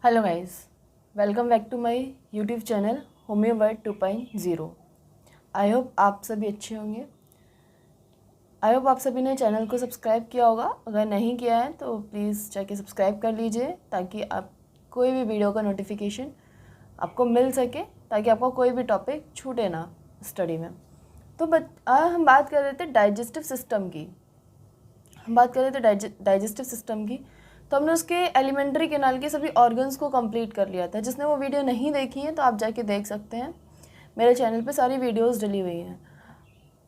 Hello guys, welcome back to my YouTube channel homeoword 2.0। I hope आप सभी अच्छे होंगे। आई होप आप सभी ने चैनल को सब्सक्राइब किया होगा। अगर नहीं किया है तो प्लीज़ जाके सब्सक्राइब कर लीजिए ताकि आप कोई भी वीडियो का नोटिफिकेशन आपको मिल सके, ताकि आपको कोई भी टॉपिक छूटे ना स्टडी में। तो हम बात कर रहे थे डाइजेस्टिव सिस्टम की। डाइजेस्टिव सिस्टम की। तो हमने उसके एलिमेंट्री कैनाल के सभी ऑर्गन्स को कंप्लीट कर लिया था। जिसने वो वीडियो नहीं देखी है तो आप जाके देख सकते हैं, मेरे चैनल पे सारी वीडियोस डली हुई हैं।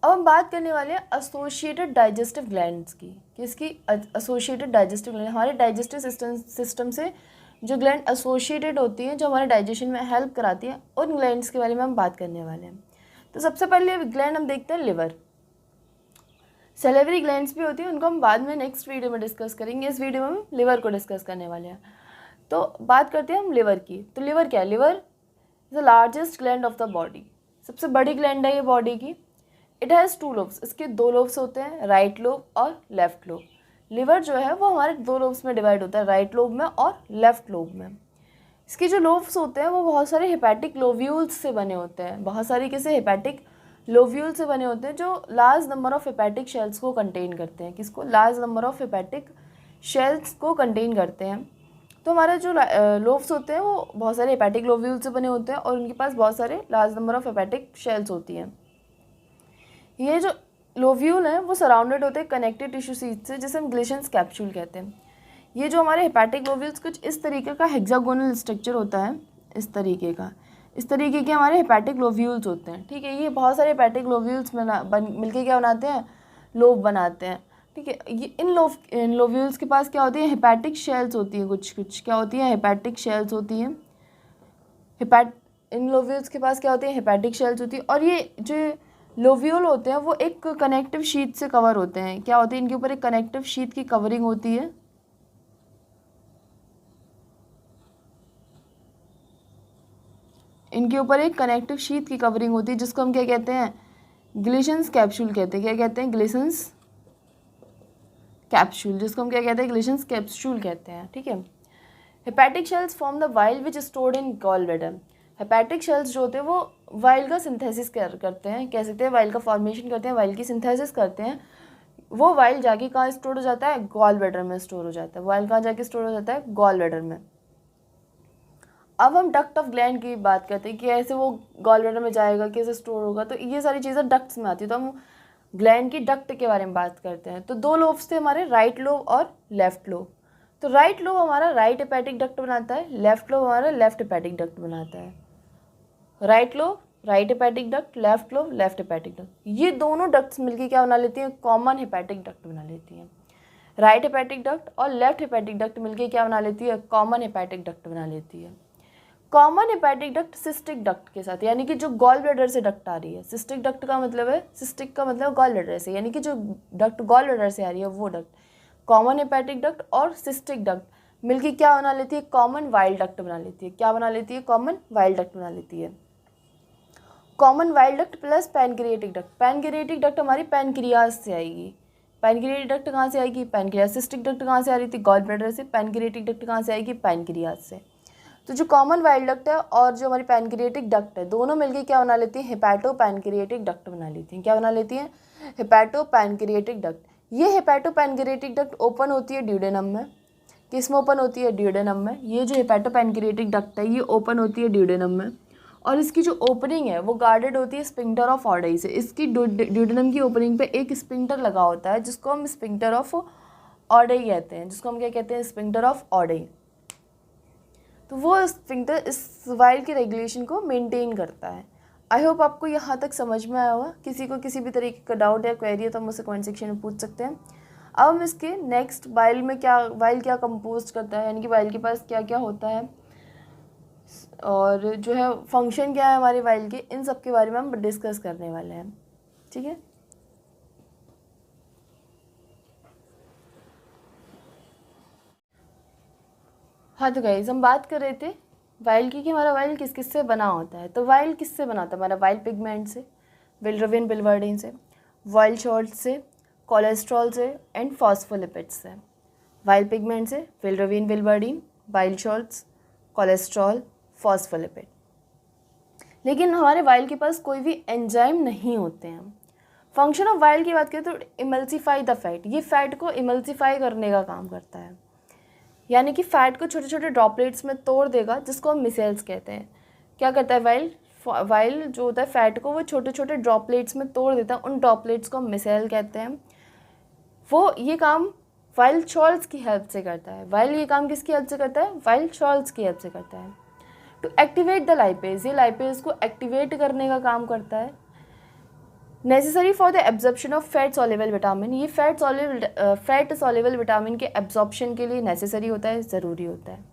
अब हम बात करने वाले हैं एसोसिएटेड डाइजेस्टिव ग्लैंड्स की। किसकी? Associated digestive gland. हमारे डाइजेस्टिव सिस्टम से जो ग्लैंड एसोसिएटेड होती हैं, जो हमारे डाइजेशन में हेल्प कराती हैं, उन ग्लैंड्स के बारे में हम बात करने वाले हैं। तो सबसे पहले ग्लैंड हम देखते हैं लिवर। सेलेवरी ग्लैंड्स भी होती हैं, उनको हम बाद में नेक्स्ट वीडियो में डिस्कस करेंगे। इस वीडियो में हम लिवर को डिस्कस करने वाले हैं। तो बात करते हैं हम लिवर की। तो लिवर क्या है? Liver is the largest gland of the body. सबसे बड़ी ग्लैंड है ये बॉडी की। It has 2 lobes. इसके 2 लोब्स होते हैं, राइट लोब और लेफ्ट लोब। लिवर जो है वो हमारे 2 लोब्स में डिवाइड होता है, राइट लोब में और लेफ्ट लोब में। इसके जो लोब्स होते हैं वो बहुत सारे हेपेटिक लोव्यूल्स से बने होते हैं। बहुत सारी किसे हेपेटिक लोव्यूल से बने होते हैं, जो large number of hepatic shells को कंटेन करते हैं। किसको? Large number of hepatic shells को कंटेन करते हैं। तो हमारे जो लोब्स होते हैं वो बहुत सारे हेपेटिक लोव्यूल से बने होते हैं और उनके पास बहुत सारे large number of hepatic shells होती हैं। ये जो लोव्यूल हैं वो सराउंडेड होते हैं कनेक्टिव टिश्यू सीट से, जिसे हम ग्लेशंस कैप्सूल कहते हैं। ये जो हमारे हेपेटिक लोव्यूल्स कुछ इस तरीके का हेक्सागोनल स्ट्रक्चर होता है, इस तरीके के हमारे हेपेटिक लोव्यूल्स होते हैं। ठीक है, ये बहुत सारे हेपेटिक लोव्यूल्स मिलके क्या बनाते हैं? लोब बनाते हैं। ठीक है, ये इन लोव्यूल्स के पास क्या होती है? हेपेटिक शेल्स होती हैं। कुछ क्या होती हैं? हेपेटिक शेल्स होती हैं। इन लोव्यूल्स के पास क्या होती है? हेपेटिक शेल्स होती है। और ये जो लोव्यूल होते हैं वो एक कनेक्टिव शीट से कवर होते हैं। क्या होती है? इनके ऊपर एक कनेक्टिव शीट की कवरिंग होती है। इनके ऊपर एक कनेक्टिव शीट की कवरिंग होती है, जिसको हम क्या कहते हैं? ग्लेशंस कैप्सूल कहते हैं। क्या कहते हैं? ग्लेशंस कैप्सूल, जिसको हम क्या कहते हैं? ग्लेशंस कैप्सूल कहते हैं। ठीक है। Hepatic cells form the bile which stored in gall bladder. Hepatic cells जो होते हैं वो वाइल का सिंथेसिस करते हैं, कह सकते हैं वाइल का फॉर्मेशन करते हैं, वाइल की सिंथेसिस करते हैं। वो वाइल जाके कहाँ स्टोर हो जाता है? गॉल ब्लैडर में स्टोर हो जाता है। वाइल कहाँ जाके स्टोर हो जाता है? गॉल ब्लैडर में। अब हम डक्ट ऑफ ग्लैंड की बात करते हैं कि ऐसे वो गॉल ब्लैडर में जाएगा, कैसे स्टोर होगा। तो ये सारी चीज़ें डक्ट्स में आती है। तो हम ग्लैंड की डक्ट के बारे में बात करते हैं। तो 2 लोब्स थे हमारे, राइट लोब और लेफ्ट लोब। तो राइट लोब हमारा राइट हेपेटिक डक्ट बनाता है, लेफ्ट लोब हमारा लेफ्ट हेपेटिक डक्ट बनाता है। Right lobe right hepatic duct, left lobe left hepatic duct. ये दोनों डक्ट्स मिलकर क्या बना लेती हैं? कॉमन हेपेटिक डक्ट बना लेती हैं। राइट हेपेटिक डक्ट और लेफ्ट हेपेटिक डक्ट मिलकर क्या बना लेती है? कॉमन हेपेटिक डक्ट बना लेती है। Common hepatic duct cystic duct के साथ, यानी कि जो गॉल ब्लैडर से डक्ट आ रही है। सिस्टिक डक्ट का मतलब है, सिस्टिक का मतलब गॉल ब्लैडर से, यानी कि जो डक्ट गॉल ब्लैडर से आ रही है वो डक्ट। कॉमन हेपेटिक डक्ट और सिस्टिक डक्ट मिलकर क्या बना लेती है? कॉमन वाइल डक्ट बना लेती है। क्या बना लेती है? कॉमन वाइल डक्ट बना लेती है। Common while duct plus pancreatic duct. Pancreatic duct हमारी पैनक्रियाज से आएगी। पैनक्रिएटिक डक्ट कहाँ से आएगी? पैनक्रियाज। सिस्टिक डक्ट कहाँ से आ रही थी? गॉल ब्लैडर से। पैनक्रिएटिक डक्ट कहाँ से आएगी? पैनक्रियाज से। तो जो कॉमन वाइल डक्ट है और जो हमारी पैनक्रिएटिक डक्ट है, दोनों मिलकर क्या बना लेती हैं? हेपेटो पैनक्रिएटिक डक्ट बना लेती हैं। क्या बना लेती हैं? Hepato pancreatic duct. ये हेपेटो पैनक्रिएटिक डक्ट ओपन होती है ड्यूडेनम में। किस में ओपन होती है? ड्यूडेनम में। ये जो हेपेटो पैनक्रिएटिक डक्ट है ये ओपन होती है ड्यूडेनम में, और इसकी जो ओपनिंग है वो गार्डेड होती है स्पिंक्टर ऑफ ऑडई से। इसकी ड्यूडेनम की ओपनिंग पे एक स्पिंक्टर लगा होता है, जिसको हम स्पिंक्टर ऑफ ऑडई कहते हैं। जिसको हम क्या कहते हैं? Sphincter of Oddi. तो वो स्फिंक्टर इस वाइल के रेगुलेशन को मेंटेन करता है। आई होप आपको यहाँ तक समझ में आया होगा। किसी को किसी भी तरीके का डाउट या क्वेरी है तो हम मुझसे कमेंट सेक्शन में पूछ सकते हैं। अब हम इसके नेक्स्ट वाइल क्या कंपोज करता है, यानी कि वाइल के पास क्या क्या होता है और जो है फंक्शन क्या है हमारे वाइल के, इन सब के बारे में हम डिस्कस करने वाले हैं। ठीक है। हाँ तो गाइस, हम बात कर रहे थे वाइल की कि हमारा वाइल किस किस से बना होता है। तो वाइल किससे बना था हमारा? वाइल पिगमेंट से, बिलिरुबिन बिलिवर्डिन से, वाइल सॉल्ट से, कोलेस्ट्रॉल से एंड फॉस्फोलिपिड्स से। वाइल पिगमेंट से bilirubin बिलिवर्डिन, while salts, cholesterol, phospholipid. लेकिन हमारे वाइल के पास कोई भी एंजाइम नहीं होते हैं। फंक्शन ऑफ वाइल की बात करें तो इमल्सीफाई द फैट, ये फैट को इमल्सीफाई करने का काम करता है, यानी कि फैट को छोटे छोटे ड्रॉपलेट्स में तोड़ देगा, जिसको हम मिसेल्स कहते हैं। क्या करता है वाइल जो होता है फैट को वो छोटे छोटे ड्रॉपलेट्स में तोड़ देता है, उन ड्रॉपलेट्स को हम मिसेल कहते हैं। वो ये काम वाइल शॉल्ट्स की हेल्प से करता है। वाइल ये काम किसकी हेल्प से करता है? वाइल शॉल्ट्स की हेल्प से करता है। टू एक्टिवेट द लाइपेज, ये लाइपेज को एक्टिवेट करने का काम करता है। Necessary for the absorption of fat soluble vitamin, ये फैट सॉल्युबल विटामिन के एब्जॉर्प्शन के लिए नेसेसरी होता है, ज़रूरी होता है।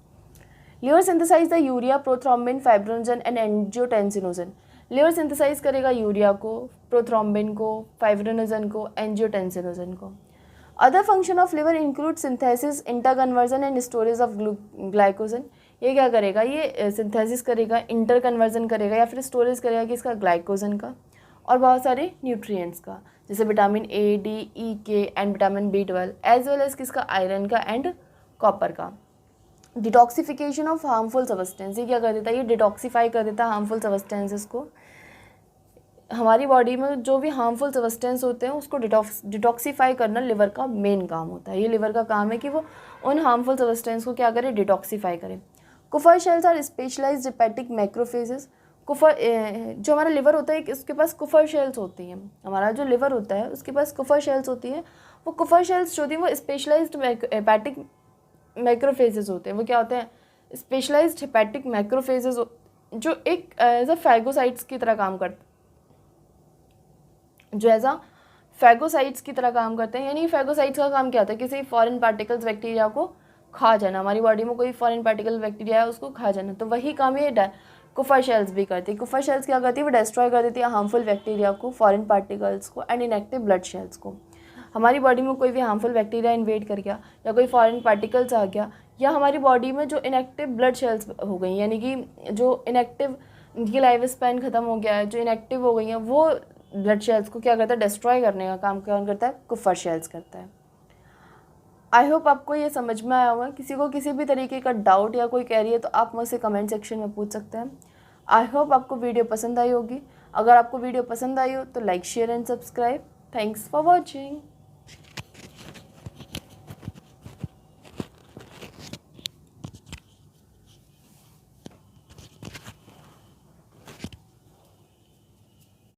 Liver synthesise the urea, prothrombin, fibrinogen and angiotensinogen. Liver synthesise करेगा यूरिया को, प्रोथ्रोम्बिन को, फाइब्रिनोजन को, एंजियोटेंसिनोजन को। Other function of liver include synthesis, interconversion and storage of glycogen. ये क्या करेगा? ये सिंथेसिस करेगा, इंटर कन्वर्जन करेगा या फिर स्टोरेज करेगा किसका? ग्लाइकोजन का और बहुत सारे न्यूट्रिएंट्स का, जैसे vitamin A, D, E, K and vitamin B12 as well as किसका? आयरन का एंड कॉपर का। डिटॉक्सिफिकेशन ऑफ हार्मफुल सब्सटेंस, ये क्या कर देता है? ये डिटॉक्सीफाई कर देता है हार्मफुल सब्सटेंसेस को। हमारी बॉडी में जो भी हार्मफुल सब्सटेंस होते हैं उसको डिटॉक्सीफाई करना लिवर का मेन काम होता है। ये लिवर का काम है कि वो उन हार्मफुल सब्सटेंस को क्या करे? डिटॉक्सीफाई करे। Kupffer cells are specialised hepatic macrophages. Kupffer जो हमारा लिवर होता है उसके पास कुफर शेल्स होती हैं। हमारा जो लिवर होता है उसके पास कुफर शेल्स होती है। वो कुफर शेल्स जो होती हैं वो स्पेशलाइज्ड हेपेटिक मैक्रोफेजेस होते हैं। वो क्या होते हैं? स्पेशलाइज्ड हेपेटिक मैक्रोफेजेस जो एक एज अ फैगोसाइट्स की तरह काम करते हैं। यानी फैगोसाइट्स का काम क्या होता है? किसी फॉरेन पार्टिकल्स बैक्टीरिया को खा जाना। हमारी बॉडी में कोई फॉरेन पार्टिकल बैक्टीरिया है उसको खा जाना, तो वही काम ये कुफर शेल्स भी करती है। कुफर शेल्स क्या करती है? वो डिस्ट्रॉय कर देती है हार्मफुल बैक्टीरिया को, फॉरेन पार्टिकल्स को एंड इनएक्टिव ब्लड शेल्स को। हमारी बॉडी में कोई भी हार्मफुल बैक्टीरिया इन्वेड कर गया या कोई फॉरेन पार्टिकल्स आ गया या हमारी बॉडी में जो इनएक्टिव ब्लड शेल्स हो गई, यानी कि जो इनएक्टिव, इनकी लाइफ स्पैन ख़त्म हो गया है, जो इनएक्टिव हो गई हैं, वो ब्लड शेल्स को क्या करता है? डिस्ट्रॉय करने का काम कौन करता है? कुफर शेल्स करता है। आई होप आपको ये समझ में आया होगा। किसी को किसी भी तरीके का डाउट या कोई क्वेरी है तो आप मुझसे कमेंट सेक्शन में पूछ सकते हैं। आई होप आपको वीडियो पसंद आई होगी। अगर आपको वीडियो पसंद आई हो तो like, share and subscribe. Thanks for watching.